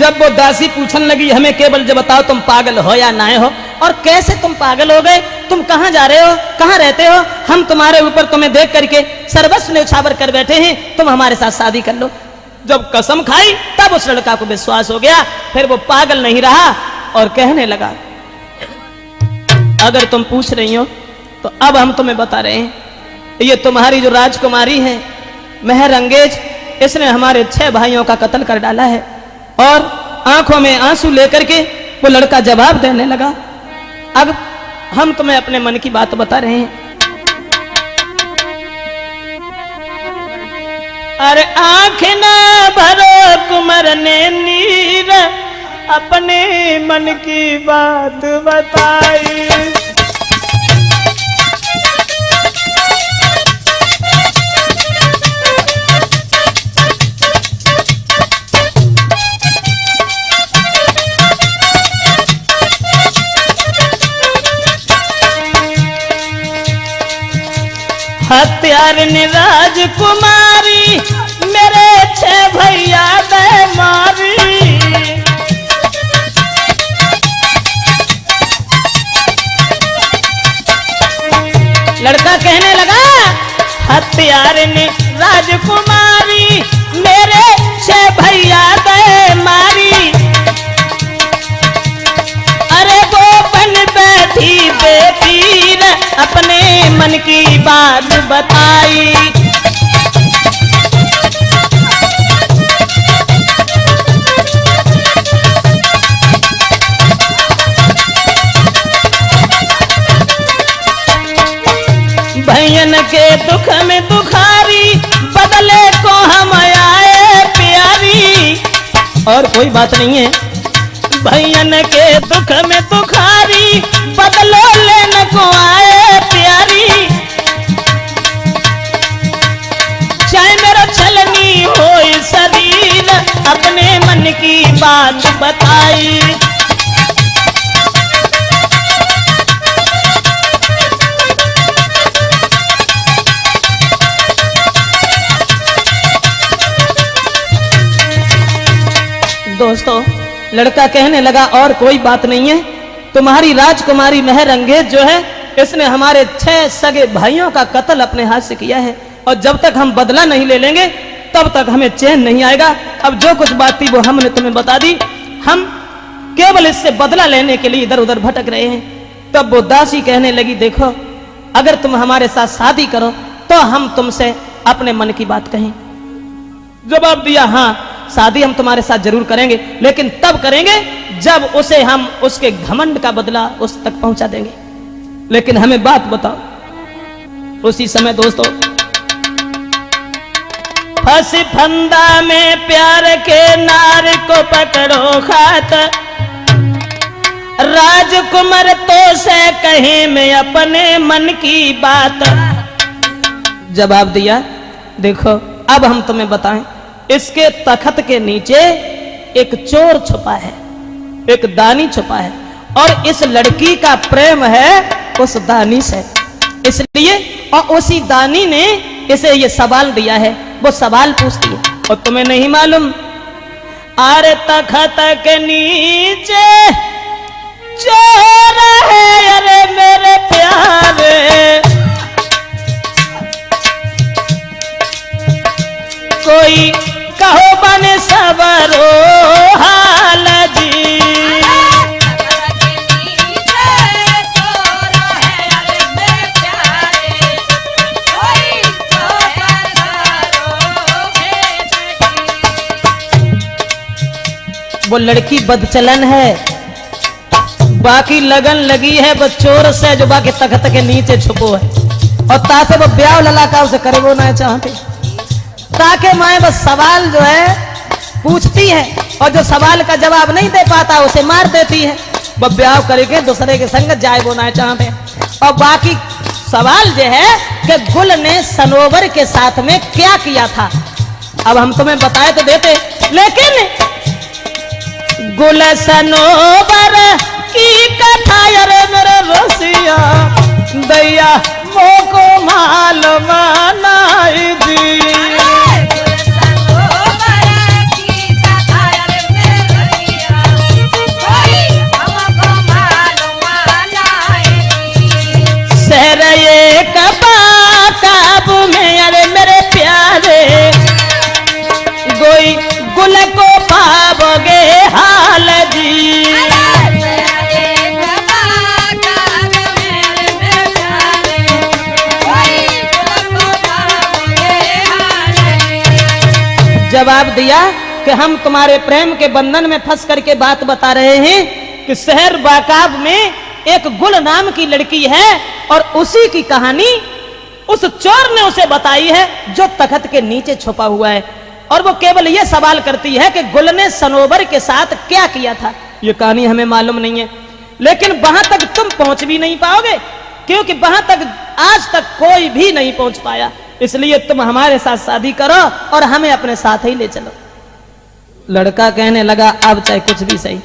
जब वो दासी पूछने लगी हमें केवल जब बताओ तुम पागल हो या ना हो, और कैसे तुम पागल हो गए, तुम कहाँ जा रहे हो, कहाँ रहते हो, हम तुम्हारे ऊपर तुम्हें देख करके सर्वस्व न्यौछावर कर बैठे हैं, तुम हमारे साथ शादी कर लो। जब कसम खाई तब उस लड़का को विश्वास हो गया, फिर वो पागल नहीं रहा और कहने लगा अगर तुम पूछ रही हो तो अब हम तुम्हें बता रहे हैं, ये तुम्हारी जो राजकुमारी है मेहर अंगेज, इसने हमारे 6 भाइयों का कत्ल कर डाला है। और आंखों में आंसू लेकर के वो लड़का जवाब देने लगा। अब हम तुम्हें अपने मन की बात बता रहे हैं। अरे आंख ना भरो कुंवर ने नीर, अपने मन की बात बताई। हत्यार ने राजकुमारी मेरे 6 भैया दे मारी। लड़का कहने लगा हत्यार ने राजकुमारी मेरे 6 भैया दे मारी। अरे वो बन बैठी बेटी ने अपने मन की बात बताई। भैयन के दुख में दुखारी, बदले को हम आए प्यारी। और कोई बात नहीं है, भैयन के दुख में दुखारी, बदलो लेने को आए प्यारी। चाहे मेरा छलनी हो शरीर, अपने मन की बात बताई। दोस्तों लड़का कहने लगा और कोई बात नहीं है, तुम्हारी राजकुमारी मेहर अंगेज जो है इसने हमारे 6 सगे भाइयों का कत्ल अपने हाथ से किया है, और जब तक हम बदला नहीं ले लेंगे तब तक हमें चैन नहीं आएगा। अब जो कुछ बात थी वो हमने तुम्हें बता दी, हम केवल इससे बदला लेने के लिए इधर उधर भटक रहे हैं। तब वो दासी कहने लगी देखो अगर तुम हमारे साथ शादी करो तो हम तुमसे अपने मन की बात कहें। जवाब दिया हाँ शादी हम तुम्हारे साथ जरूर करेंगे, लेकिन तब करेंगे जब उसे हम उसके घमंड का बदला उस तक पहुंचा देंगे। लेकिन हमें बात बताओ। उसी समय दोस्तों फंस फंदा में प्यार के नार को पकड़ो खात, राजकुमार तो से कहे मैं अपने मन की बात। जवाब दिया देखो अब हम तुम्हें बताएं, इसके तखत के नीचे एक चोर छुपा है, एक दानी छुपा है, और इस लड़की का प्रेम है उस दानी से। इसलिए और उसी दानी ने इसे ये सवाल दिया है, वो सवाल पूछती है और तुम्हें नहीं मालूम। अरे तखत के नीचे चोर है अरे मेरे प्यारे, कोई कहो बने सबरो हाल जी। वो लड़की बदचलन है, बाकी लगन लगी है वो चोर से जो बाकी तख्त के नीचे छुपो है, और तासे वो ब्याह ललाका उसे करे वो ना चाहते, ताकि मैं बस सवाल जो है पूछती है और जो सवाल का जवाब नहीं दे पाता उसे मार देती है। वो ब्याह करके दूसरे के संग जाए वो ना चाहते। और बाकी सवाल जो है कि गुल ने सनोवर के साथ में क्या किया था, अब हम तुम्हें बताए तो देते, लेकिन गुल सनोवर की कथा अरे मेरे रसिया दैया मोको मालूम नहीं जी। जवाब दिया कि हम तुम्हारे प्रेम के बंधन में फंस करके बात बता रहे हैं कि शहर बाकाब में एक गुल नाम की लड़की है और उसी की कहानी उस चोर ने उसे बताई है जो तख्त के नीचे छुपा हुआ है। और वो केवल ये सवाल करती है कि गुल ने सनोबर के साथ क्या किया था। ये कहानी हमें मालूम नहीं है, लेकिन वहां तक तुम पहुंच भी नहीं पाओगे क्योंकि वहां तक आज तक कोई भी नहीं पहुंच पाया। इसलिए तुम हमारे साथ शादी करो और हमें अपने साथ ही ले चलो। लड़का कहने लगा अब चाहे कुछ भी सही,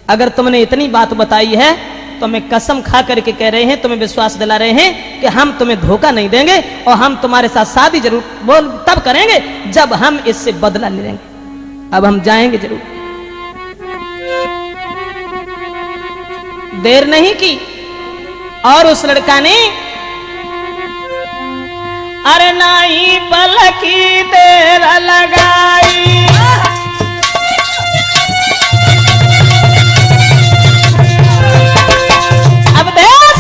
अगर तुमने इतनी बात बताई है तो मैं कसम खा करके कह रहे हैं, तुम्हें विश्वास दिला रहे हैं कि हम तुम्हें धोखा नहीं देंगे और हम तुम्हारे साथ शादी जरूर बोल तब करेंगे जब हम इससे बदला ले लेंगे। अब हम जाएंगे जरूर। देर नहीं की और उस लड़का ने अरे नहीं पलकी देर लगाई, अब देश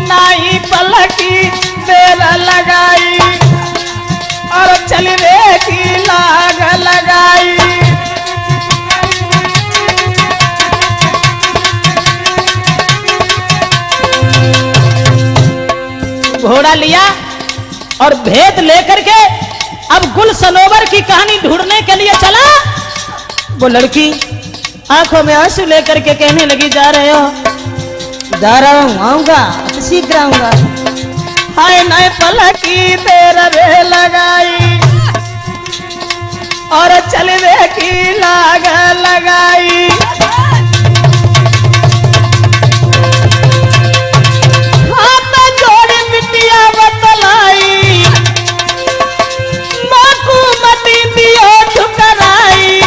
नहीं पलकी देर लगाई और चलने की लाग लगाई। घोड़ा लिया और भेद लेकर के अब गुल सनोवर की कहानी ढूंढने के लिए चला। वो लड़की आंखों में आंसू लेकर के कहने लगी जा रहे हो? जा रहा हूं, आऊंगा, शीघ्र आऊंगा। हाय नए पलकी तेरा रे लगाई और चलने की लाग लगाई। बतलाई माकू मती दियो ठुकराई,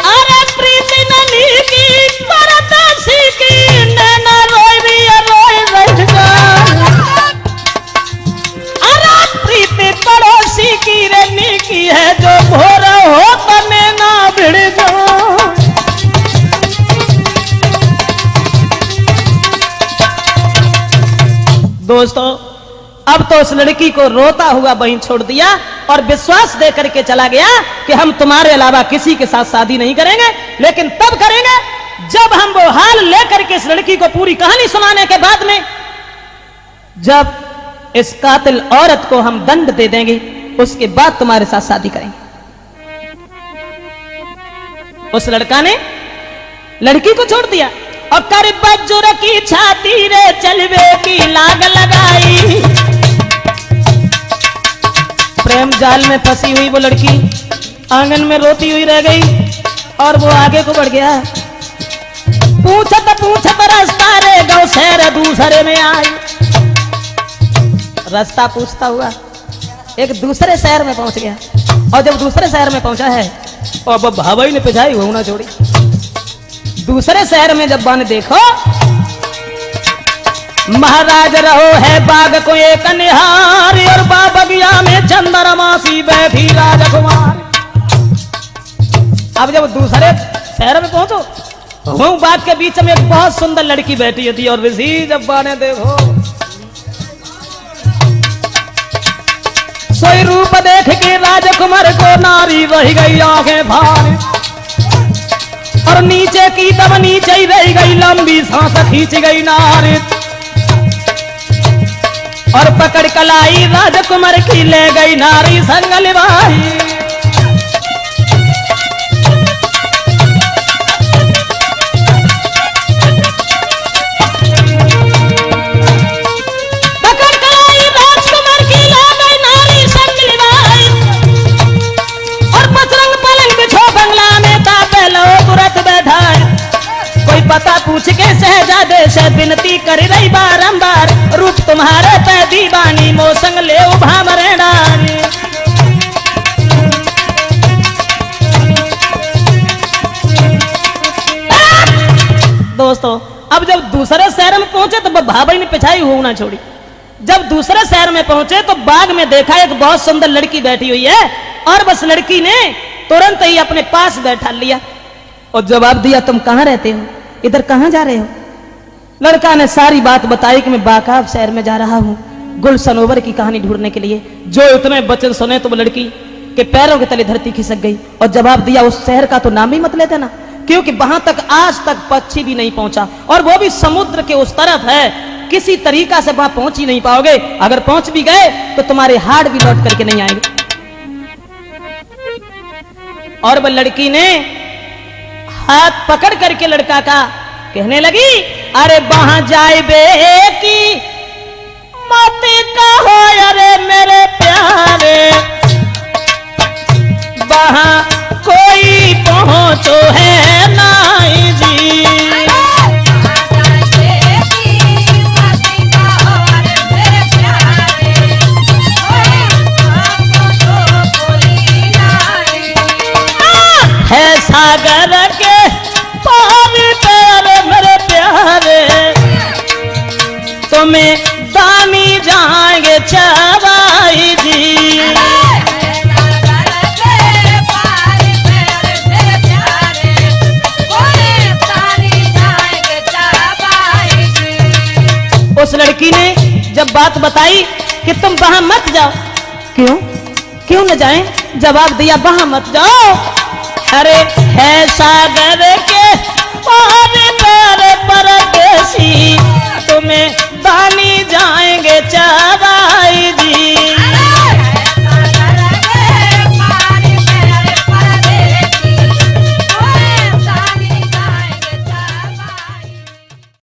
अरे प्रीति नली की परदासी की नैना रोई रही जा, अरे प्रीति पड़ोसी की रेनी की है जो भोर हो तने ना भिड़ जा। दोस्तों अब तो उस लड़की को रोता हुआ वहीं छोड़ दिया और विश्वास दे करके चला गया कि हम तुम्हारे अलावा किसी के साथ शादी नहीं करेंगे, लेकिन तब करेंगे जब हम वो हाल लेकर के इस लड़की को पूरी कहानी सुनाने के बाद में, जब इस कातिल औरत को हम दंड दे देंगे उसके बाद तुम्हारे साथ शादी करेंगे। उस लड़का ने लड़की को छोड़ दिया और कर बजुर की छाती रे चलवे की लाग लगाई। प्रेम जाल में फंसी हुई वो लड़की आंगन में रोती हुई रह गई और वो आगे को बढ़ गया। पूछत पूछत रास्ता रे गौ शहर दूसरे में आई। रास्ता पूछता हुआ एक दूसरे शहर में पहुंच गया और जब दूसरे शहर में पहुंचा है और अब भावई ने पिछाई हुआ ना छोड़ी। दूसरे शहर में जब बन देखो महाराज रहो है बाग को एक निहार और बाबगिया में चंद्रमासी बैठी राजकुमार। अब जब दूसरे शहर में पहुंचो हूं बाग के बीच में एक बहुत सुंदर लड़की बैठी होती और ऋषि जब बाने देखो सोई रूप देख के राजकुमार को नारी रह गई आंखें भार और नीचे की तब नीचे ही रह गई लंबी सांस खींच गई नारी और पकड़ कलाई राजकुमार की ले गई नारी संगल भाई। पकड़ कलाई राजकुमार की ले गई नारी संगल भाई और पचरंग पलंग बिछो बंगला में तापे लो तुरंत बैठा। कोई पता पूछ के शहजादे से विनती कर रही बारंबार रूप तुम्हारे पे दीवानी मोसंग ले भामरे डानी। दोस्तों अब जब दूसरे शहर में पहुंचे तो भाभी ने पिछाई हुई ना छोड़ी। जब दूसरे शहर में पहुंचे तो बाग में देखा एक बहुत सुंदर लड़की बैठी हुई है और बस लड़की ने तुरंत ही अपने पास बैठा लिया और जवाब दिया तुम कहां रहते हो, इधर कहां जा रहे हो? लड़का ने सारी बात बताई कि मैं बाकाब शहर में जा रहा हूँ गुल सनोवर की कहानी ढूंढने के लिए। जो इतने वचन सुने तो वो लड़की के पैरों के तले धरती खिसक गई और जवाब दिया, उस शहर का तो नाम ही मत लेते ना, क्योंकि वहां तक आज तक पक्षी भी नहीं पहुंचा, और वो भी समुद्र के उस तरफ है, किसी तरीका से वहां पहुंच ही नहीं पाओगे। अगर पहुंच भी गए तो तुम्हारे हाथ भी लौट करके नहीं आएंगे। और वह लड़की ने हाथ पकड़ करके लड़का का कहने लगी, अरे वहां जाए बे की मत कहो अरे मेरे प्यारे, वहां कोई पहुंचो है नाई जी। है सागर के पार पे मेरे प्यारे, तुम्हें दानी जाएंगे चबाई जी। उस लड़की ने जब बात बताई कि तुम वहां मत जाओ, क्यों क्यों न जाएं, जवाब दिया वहां मत जाओ, अरे है सागर के पार परदेसी, तुम्हें दानी जाएंगे चबाई